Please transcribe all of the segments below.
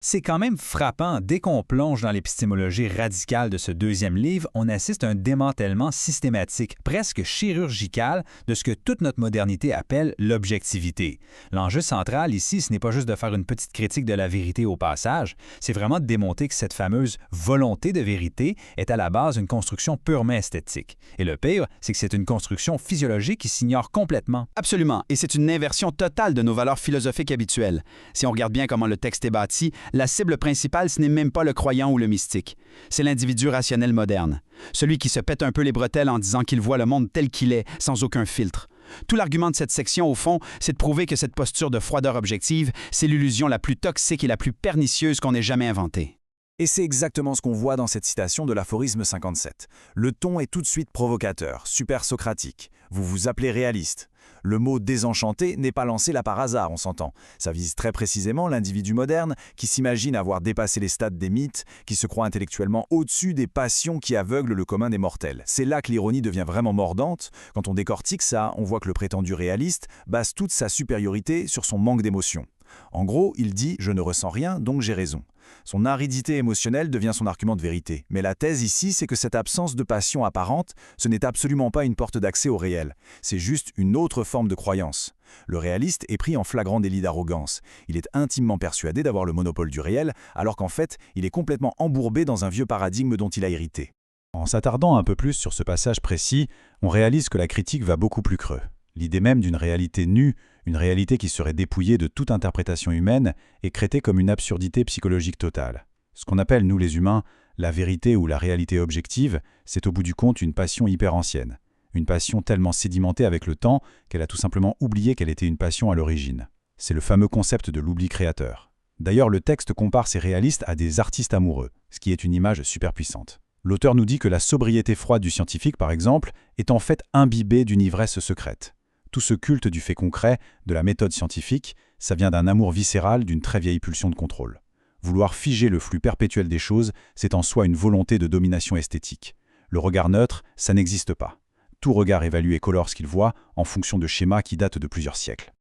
C'est quand même frappant, dès qu'on plonge dans l'épistémologie radicale de ce deuxième livre, on assiste à un démantèlement systématique, presque chirurgical, de ce que toute notre modernité appelle l'objectivité. L'enjeu central ici, ce n'est pas juste de faire une petite critique de la vérité au passage, c'est vraiment de démontrer que cette fameuse volonté de vérité est à la base une construction purement esthétique. Et le pire, c'est que c'est une construction physiologique qui s'ignore complètement. Absolument, et c'est une inversion totale de nos valeurs philosophiques habituelles. Si on regarde bien comment le texte est bâti, la cible principale, ce n'est même pas le croyant ou le mystique. C'est l'individu rationnel moderne. Celui qui se pète un peu les bretelles en disant qu'il voit le monde tel qu'il est, sans aucun filtre. Tout l'argument de cette section, au fond, c'est de prouver que cette posture de froideur objective, c'est l'illusion la plus toxique et la plus pernicieuse qu'on ait jamais inventée. Et c'est exactement ce qu'on voit dans cette citation de l'aphorisme 57. Le ton est tout de suite provocateur, super socratique. Vous vous appelez réaliste. Le mot « désenchanté » n'est pas lancé là par hasard, on s'entend. Ça vise très précisément l'individu moderne qui s'imagine avoir dépassé les stades des mythes, qui se croit intellectuellement au-dessus des passions qui aveuglent le commun des mortels. C'est là que l'ironie devient vraiment mordante. Quand on décortique ça, on voit que le prétendu réaliste base toute sa supériorité sur son manque d'émotion. En gros, il dit « je ne ressens rien, donc j'ai raison ». Son aridité émotionnelle devient son argument de vérité. Mais la thèse ici, c'est que cette absence de passion apparente, ce n'est absolument pas une porte d'accès au réel. C'est juste une autre forme de croyance. Le réaliste est pris en flagrant délit d'arrogance. Il est intimement persuadé d'avoir le monopole du réel, alors qu'en fait, il est complètement embourbé dans un vieux paradigme dont il a hérité. En s'attardant un peu plus sur ce passage précis, on réalise que la critique va beaucoup plus creux. L'idée même d'une réalité nue, une réalité qui serait dépouillée de toute interprétation humaine, est traitée comme une absurdité psychologique totale. Ce qu'on appelle, nous les humains, la vérité ou la réalité objective, c'est au bout du compte une passion hyper ancienne. Une passion tellement sédimentée avec le temps qu'elle a tout simplement oublié qu'elle était une passion à l'origine. C'est le fameux concept de l'oubli créateur. D'ailleurs, le texte compare ces réalistes à des artistes amoureux, ce qui est une image super puissante. L'auteur nous dit que la sobriété froide du scientifique, par exemple, est en fait imbibée d'une ivresse secrète. Tout ce culte du fait concret, de la méthode scientifique, ça vient d'un amour viscéral, d'une très vieille pulsion de contrôle. Vouloir figer le flux perpétuel des choses, c'est en soi une volonté de domination esthétique. Le regard neutre, ça n'existe pas. Tout regard évalue et colore ce qu'il voit en fonction de schémas qui datent de plusieurs siècles.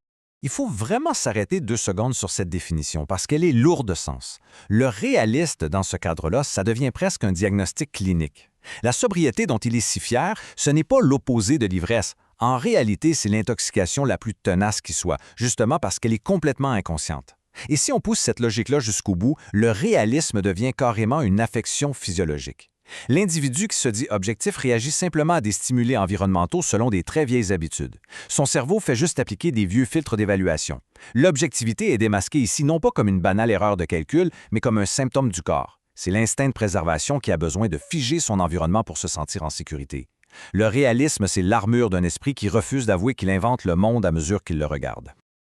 Il faut vraiment s'arrêter 2 secondes sur cette définition parce qu'elle est lourde de sens. Le réaliste, dans ce cadre-là, ça devient presque un diagnostic clinique. La sobriété dont il est si fier, ce n'est pas l'opposé de l'ivresse. En réalité, c'est l'intoxication la plus tenace qui soit, justement parce qu'elle est complètement inconsciente. Et si on pousse cette logique-là jusqu'au bout, le réalisme devient carrément une affection physiologique. L'individu qui se dit objectif réagit simplement à des stimuli environnementaux selon des très vieilles habitudes. Son cerveau fait juste appliquer des vieux filtres d'évaluation. L'objectivité est démasquée ici non pas comme une banale erreur de calcul, mais comme un symptôme du corps. C'est l'instinct de préservation qui a besoin de figer son environnement pour se sentir en sécurité. Le réalisme, c'est l'armure d'un esprit qui refuse d'avouer qu'il invente le monde à mesure qu'il le regarde.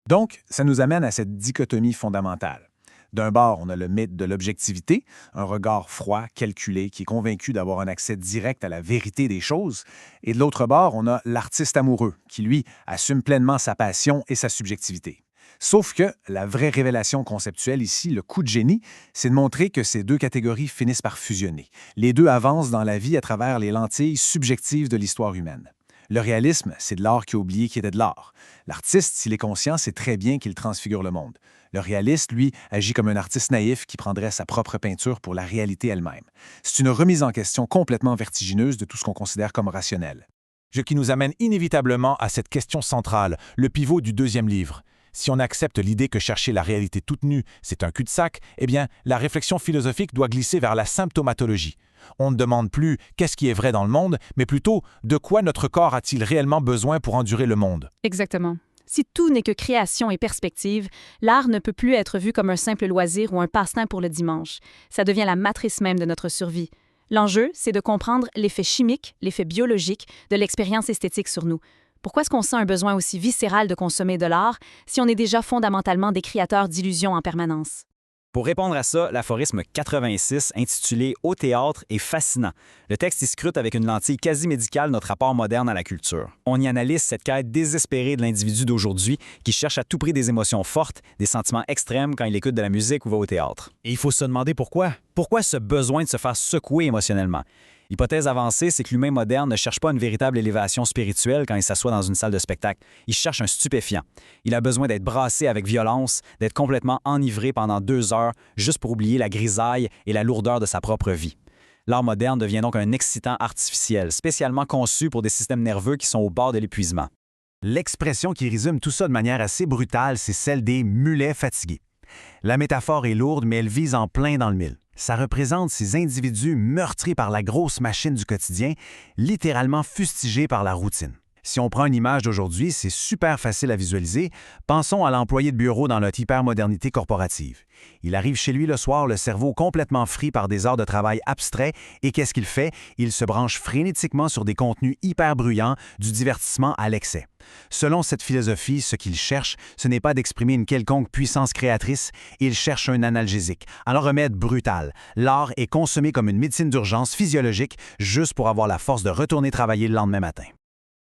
Donc, ça nous amène à cette dichotomie fondamentale. D'un bord, on a le mythe de l'objectivité, un regard froid, calculé, qui est convaincu d'avoir un accès direct à la vérité des choses. Et de l'autre bord, on a l'artiste amoureux, qui, lui, assume pleinement sa passion et sa subjectivité. Sauf que la vraie révélation conceptuelle ici, le coup de génie, c'est de montrer que ces deux catégories finissent par fusionner. Les deux avancent dans la vie à travers les lentilles subjectives de l'histoire humaine. Le réalisme, c'est de l'art qui a oublié qu'il était de l'art. L'artiste, s'il est conscient, sait très bien qu'il transfigure le monde. Le réaliste, lui, agit comme un artiste naïf qui prendrait sa propre peinture pour la réalité elle-même. C'est une remise en question complètement vertigineuse de tout ce qu'on considère comme rationnel. Ce qui nous amène inévitablement à cette question centrale, le pivot du deuxième livre. Si on accepte l'idée que chercher la réalité toute nue, c'est un cul-de-sac, eh bien, la réflexion philosophique doit glisser vers la symptomatologie. On ne demande plus qu'est-ce qui est vrai dans le monde, mais plutôt de quoi notre corps a-t-il réellement besoin pour endurer le monde. Exactement. Si tout n'est que création et perspective, l'art ne peut plus être vu comme un simple loisir ou un passe-temps pour le dimanche. Ça devient la matrice même de notre survie. L'enjeu, c'est de comprendre l'effet chimique, l'effet biologique de l'expérience esthétique sur nous. Pourquoi est-ce qu'on sent un besoin aussi viscéral de consommer de l'art si on est déjà fondamentalement des créateurs d'illusions en permanence? Pour répondre à ça, l'aphorisme 86, intitulé « Au théâtre » est fascinant. Le texte y scrute avec une lentille quasi médicale notre rapport moderne à la culture. On y analyse cette quête désespérée de l'individu d'aujourd'hui qui cherche à tout prix des émotions fortes, des sentiments extrêmes quand il écoute de la musique ou va au théâtre. Et il faut se demander pourquoi. Pourquoi ce besoin de se faire secouer émotionnellement? L'hypothèse avancée, c'est que l'humain moderne ne cherche pas une véritable élévation spirituelle quand il s'assoit dans une salle de spectacle. Il cherche un stupéfiant. Il a besoin d'être brassé avec violence, d'être complètement enivré pendant 2 heures, juste pour oublier la grisaille et la lourdeur de sa propre vie. L'art moderne devient donc un excitant artificiel, spécialement conçu pour des systèmes nerveux qui sont au bord de l'épuisement. L'expression qui résume tout ça de manière assez brutale, c'est celle des mulets fatigués. La métaphore est lourde, mais elle vise en plein dans le mille. Ça représente ces individus meurtris par la grosse machine du quotidien, littéralement fustigés par la routine. Si on prend une image d'aujourd'hui, c'est super facile à visualiser. Pensons à l'employé de bureau dans notre hypermodernité corporative. Il arrive chez lui le soir, le cerveau complètement frit par des heures de travail abstraits, et qu'est-ce qu'il fait? Il se branche frénétiquement sur des contenus hyper bruyants, du divertissement à l'excès. Selon cette philosophie, ce qu'il cherche, ce n'est pas d'exprimer une quelconque puissance créatrice, il cherche un analgésique, un remède brutal. L'art est consommé comme une médecine d'urgence physiologique, juste pour avoir la force de retourner travailler le lendemain matin.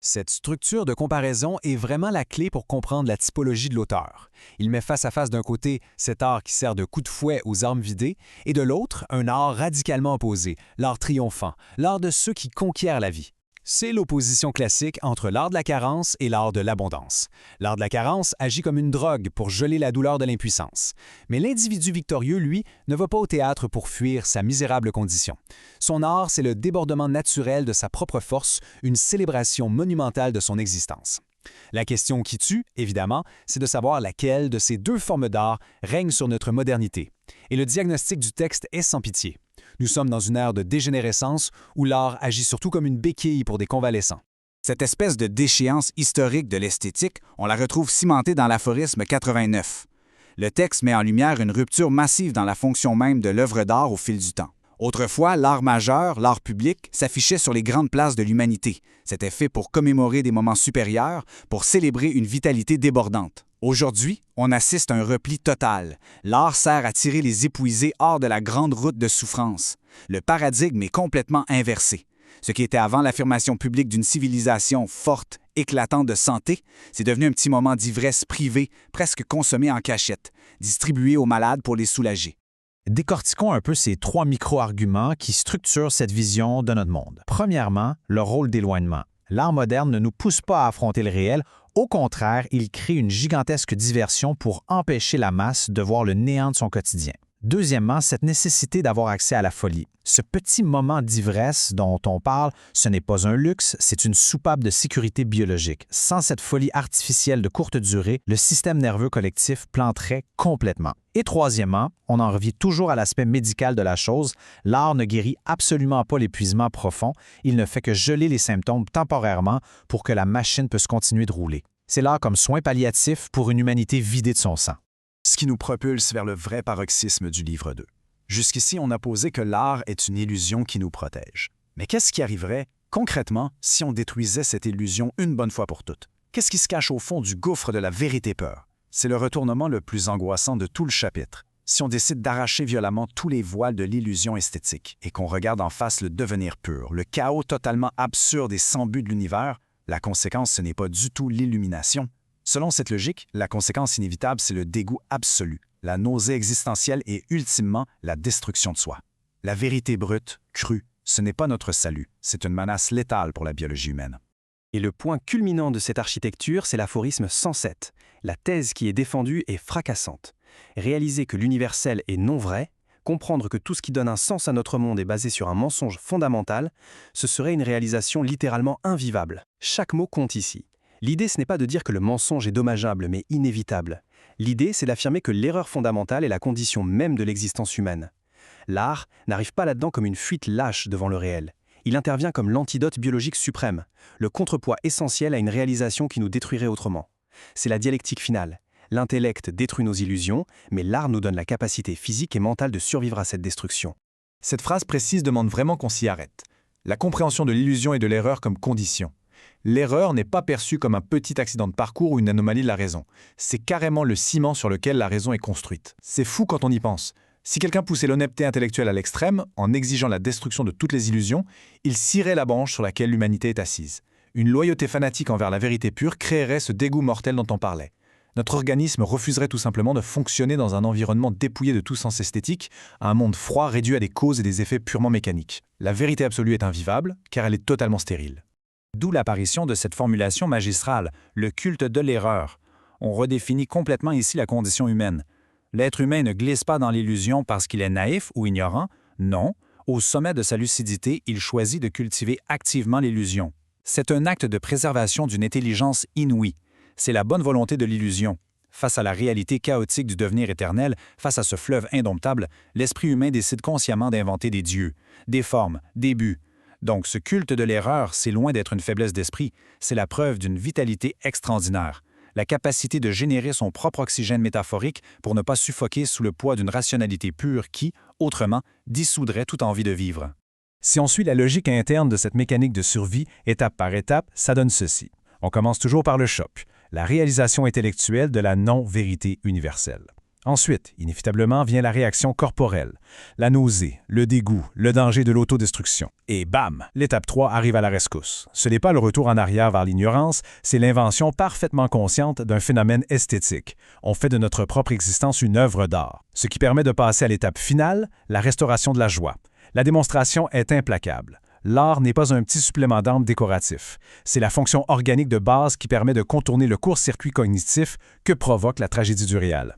Cette structure de comparaison est vraiment la clé pour comprendre la typologie de l'auteur. Il met face à face d'un côté cet art qui sert de coup de fouet aux armes vidées, et de l'autre, un art radicalement opposé, l'art triomphant, l'art de ceux qui conquièrent la vie. C'est l'opposition classique entre l'art de la carence et l'art de l'abondance. L'art de la carence agit comme une drogue pour geler la douleur de l'impuissance. Mais l'individu victorieux, lui, ne va pas au théâtre pour fuir sa misérable condition. Son art, c'est le débordement naturel de sa propre force, une célébration monumentale de son existence. La question qui tue, évidemment, c'est de savoir laquelle de ces 2 formes d'art règne sur notre modernité. Et le diagnostic du texte est sans pitié. Nous sommes dans une ère de dégénérescence où l'art agit surtout comme une béquille pour des convalescents. Cette espèce de déchéance historique de l'esthétique, on la retrouve cimentée dans l'aphorisme 89. Le texte met en lumière une rupture massive dans la fonction même de l'œuvre d'art au fil du temps. Autrefois, l'art majeur, l'art public, s'affichait sur les grandes places de l'humanité. C'était fait pour commémorer des moments supérieurs, pour célébrer une vitalité débordante. Aujourd'hui, on assiste à un repli total. L'art sert à tirer les épuisés hors de la grande route de souffrance. Le paradigme est complètement inversé. Ce qui était avant l'affirmation publique d'une civilisation forte, éclatante de santé, c'est devenu un petit moment d'ivresse privée, presque consommé en cachette, distribué aux malades pour les soulager. Décortiquons un peu ces 3 micro-arguments qui structurent cette vision de notre monde. Premièrement, le rôle d'éloignement. L'art moderne ne nous pousse pas à affronter le réel. Au contraire, il crée une gigantesque diversion pour empêcher la masse de voir le néant de son quotidien. Deuxièmement, cette nécessité d'avoir accès à la folie. Ce petit moment d'ivresse dont on parle, ce n'est pas un luxe, c'est une soupape de sécurité biologique. Sans cette folie artificielle de courte durée, le système nerveux collectif planterait complètement. Et troisièmement, on en revient toujours à l'aspect médical de la chose, l'art ne guérit absolument pas l'épuisement profond, il ne fait que geler les symptômes temporairement pour que la machine puisse continuer de rouler. C'est l'art comme soin palliatif pour une humanité vidée de son sang. Ce qui nous propulse vers le vrai paroxysme du livre 2. Jusqu'ici, on a posé que l'art est une illusion qui nous protège. Mais qu'est-ce qui arriverait, concrètement, si on détruisait cette illusion une bonne fois pour toutes? Qu'est-ce qui se cache au fond du gouffre de la vérité-peur? C'est le retournement le plus angoissant de tout le chapitre. Si on décide d'arracher violemment tous les voiles de l'illusion esthétique et qu'on regarde en face le devenir pur, le chaos totalement absurde et sans but de l'univers, la conséquence, ce n'est pas du tout l'illumination. Selon cette logique, la conséquence inévitable, c'est le dégoût absolu, la nausée existentielle et ultimement la destruction de soi. La vérité brute, crue, ce n'est pas notre salut, c'est une menace létale pour la biologie humaine. Et le point culminant de cette architecture, c'est l'aphorisme 107. La thèse qui est défendue est fracassante. Réaliser que l'universel est non vrai, comprendre que tout ce qui donne un sens à notre monde est basé sur un mensonge fondamental, ce serait une réalisation littéralement invivable. Chaque mot compte ici. L'idée, ce n'est pas de dire que le mensonge est dommageable, mais inévitable. L'idée, c'est d'affirmer que l'erreur fondamentale est la condition même de l'existence humaine. L'art n'arrive pas là-dedans comme une fuite lâche devant le réel. Il intervient comme l'antidote biologique suprême, le contrepoids essentiel à une réalisation qui nous détruirait autrement. C'est la dialectique finale. L'intellect détruit nos illusions, mais l'art nous donne la capacité physique et mentale de survivre à cette destruction. Cette phrase précise demande vraiment qu'on s'y arrête. La compréhension de l'illusion et de l'erreur comme condition. L'erreur n'est pas perçue comme un petit accident de parcours ou une anomalie de la raison. C'est carrément le ciment sur lequel la raison est construite. C'est fou quand on y pense. Si quelqu'un poussait l'honnêteté intellectuelle à l'extrême, en exigeant la destruction de toutes les illusions, il cirait la branche sur laquelle l'humanité est assise. Une loyauté fanatique envers la vérité pure créerait ce dégoût mortel dont on parlait. Notre organisme refuserait tout simplement de fonctionner dans un environnement dépouillé de tout sens esthétique, un monde froid réduit à des causes et des effets purement mécaniques. La vérité absolue est invivable, car elle est totalement stérile. D'où l'apparition de cette formulation magistrale, le culte de l'erreur. On redéfinit complètement ici la condition humaine. L'être humain ne glisse pas dans l'illusion parce qu'il est naïf ou ignorant. Non, au sommet de sa lucidité, il choisit de cultiver activement l'illusion. C'est un acte de préservation d'une intelligence inouïe. C'est la bonne volonté de l'illusion. Face à la réalité chaotique du devenir éternel, face à ce fleuve indomptable, l'esprit humain décide consciemment d'inventer des dieux, des formes, des buts. Donc ce culte de l'erreur, c'est loin d'être une faiblesse d'esprit, c'est la preuve d'une vitalité extraordinaire. La capacité de générer son propre oxygène métaphorique pour ne pas suffoquer sous le poids d'une rationalité pure qui, autrement, dissoudrait toute envie de vivre. Si on suit la logique interne de cette mécanique de survie, étape par étape, ça donne ceci. On commence toujours par le choc, la réalisation intellectuelle de la non-vérité universelle. Ensuite, inévitablement, vient la réaction corporelle, la nausée, le dégoût, le danger de l'autodestruction. Et bam, l'étape 3 arrive à la rescousse. Ce n'est pas le retour en arrière vers l'ignorance, c'est l'invention parfaitement consciente d'un phénomène esthétique. On fait de notre propre existence une œuvre d'art, ce qui permet de passer à l'étape finale, la restauration de la joie. La démonstration est implacable. L'art n'est pas un petit supplément d'âme décoratif. C'est la fonction organique de base qui permet de contourner le court-circuit cognitif que provoque la tragédie du réel.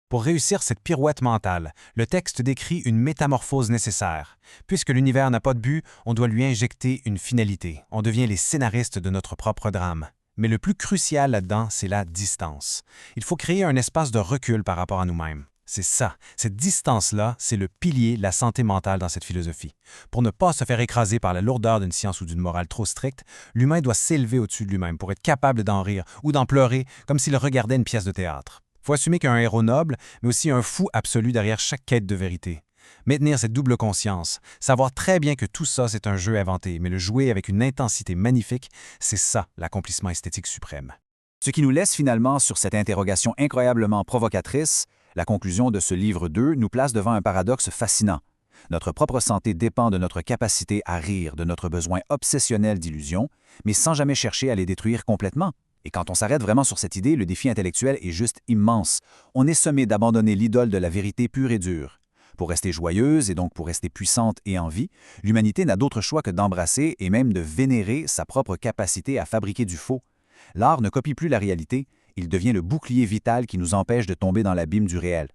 Pour réussir cette pirouette mentale, le texte décrit une métamorphose nécessaire. Puisque l'univers n'a pas de but, on doit lui injecter une finalité. On devient les scénaristes de notre propre drame. Mais le plus crucial là-dedans, c'est la distance. Il faut créer un espace de recul par rapport à nous-mêmes. C'est ça, cette distance-là, c'est le pilier de la santé mentale dans cette philosophie. Pour ne pas se faire écraser par la lourdeur d'une science ou d'une morale trop stricte, l'humain doit s'élever au-dessus de lui-même pour être capable d'en rire ou d'en pleurer comme s'il regardait une pièce de théâtre. Il faut assumer qu'il y a un héros noble, mais aussi un fou absolu derrière chaque quête de vérité. Maintenir cette double conscience, savoir très bien que tout ça, c'est un jeu inventé, mais le jouer avec une intensité magnifique, c'est ça, l'accomplissement esthétique suprême. Ce qui nous laisse finalement sur cette interrogation incroyablement provocatrice, la conclusion de ce livre 2 nous place devant un paradoxe fascinant. Notre propre santé dépend de notre capacité à rire de notre besoin obsessionnel d'illusions, mais sans jamais chercher à les détruire complètement. Et quand on s'arrête vraiment sur cette idée, le défi intellectuel est juste immense. On est sommé d'abandonner l'idole de la vérité pure et dure. Pour rester joyeuse et donc pour rester puissante et en vie, l'humanité n'a d'autre choix que d'embrasser et même de vénérer sa propre capacité à fabriquer du faux. L'art ne copie plus la réalité, il devient le bouclier vital qui nous empêche de tomber dans l'abîme du réel.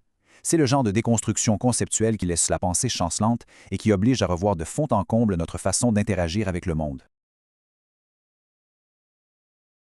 C'est le genre de déconstruction conceptuelle qui laisse la pensée chancelante et qui oblige à revoir de fond en comble notre façon d'interagir avec le monde.